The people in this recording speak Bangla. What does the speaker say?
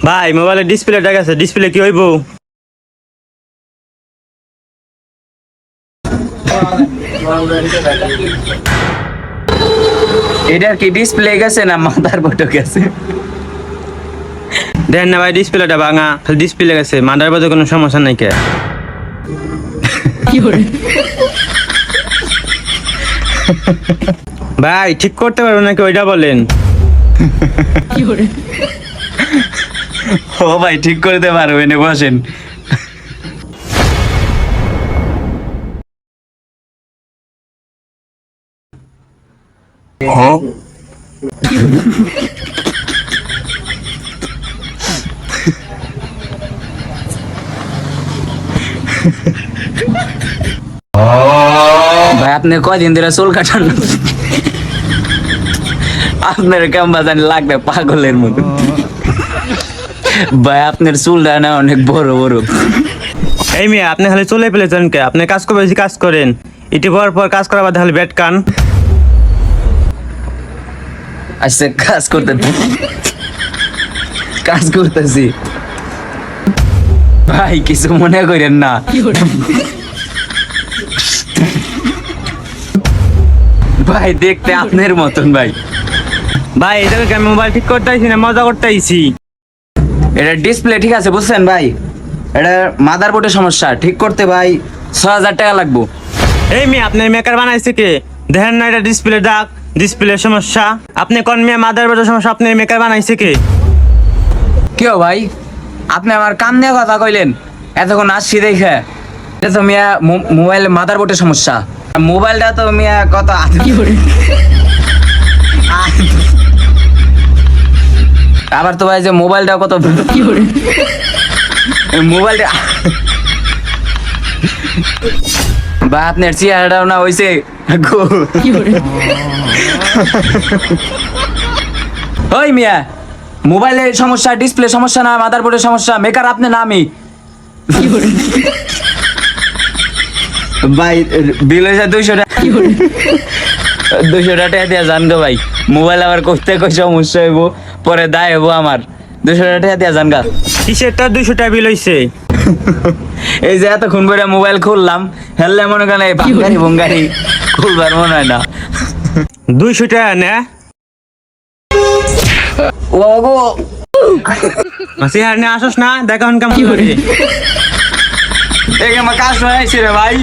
ভাই মোবাইলের ডিসপ্লেটা গেছে, ডিসপ্লে কি হইব? এটার কি ডিসপ্লে গেছে না মাথার বটো গেছে? দেখেন না ভাই, ডিসপ্লেটা ভাঙা, খালি ডিসপ্লে গেছে, মাদার বোর্ডে কোনো সমস্যা নাই কে? ভাই ঠিক করতে পারবো নাকি ওইটা বলেন? ও ভাই ঠিক করতে পারবেন, বসেন। ভাই আপনি কয়দিন ধরে চুল কাটান? আপনার কেমন জানি লাগবে পাগলের মতো। ভাই আপনার চুলটা না অনেক বড় বড়। এই মেয়ে, আপনি খালি চলে ফেলেছেন কে? আপনি কাজ করবে, বেশি কাজ করেন, ইটি পর পর কাজ করার বাদে খালি ব্যাট কান। আচ্ছা কাজ করতেছি ভাই, কিছু মনে করেন না। ভাই দেখতে আপনার মতন ভাই। ভাই এটাকে আমি মোবাইল ঠিক করতে আইছি না মজা করতে আইছি? এটা ডিসপ্লে ঠিক আছে বুঝছেন ভাই, এটা মাদার বোর্ডের সমস্যা, ঠিক করতে ভাই ৬,০০০ টাকা লাগবো। এই মেয়ে, আপনি মেকার বানাইছে কে? দেখেন না এটা ডিসপ্লে দাগ, ডিসপ্লে সমস্যা। আপনি কোন মেয়ে মাদার বোর্ডের সমস্যা, আপনি মেকার বানাইছে কে? কেউ ভাই আপনি আমার কাম নিয়ে কথা কইলেন এতক্ষণ আসছি দেখে? এটা তো মিয়া মোবাইল মাদার বোর্ডের সমস্যা, মোবাইলটা তো মিয়া কত আবার তো ভাই যে মোবাইলটা কত মোবাইলটা বা আপনার চেহারাটাও না হইছে। ওই মিয়া, মোবাইলের সমস্যা ডিসপ্লে সমস্যা না মাদার বোর্ডের সমস্যা, মেকার আপনি না আমি। ভাই বিল হয়েছে 200 টাকা, 200 টাকা দিয়ে যান গো ভাই। মোবাইল আবার করতে কই সমস্যা হইব, পরে দায় হইব আমার। 200 টাকা দিয়ে যান গা। কিসেরটা 200 টাকা বিল হইছে? এই যে এতক্ষণ করে মোবাইল খুললাম, হেললে মনে করেন এই বাঙ্গারি বঙ্গারি খুলবার মনে হয় না। 200 টাকা না? ও গো মাসি হার নিয়ে আসোস না, দেখা কেমন করে। এই আমার কাজ হয়েছে রে ভাই।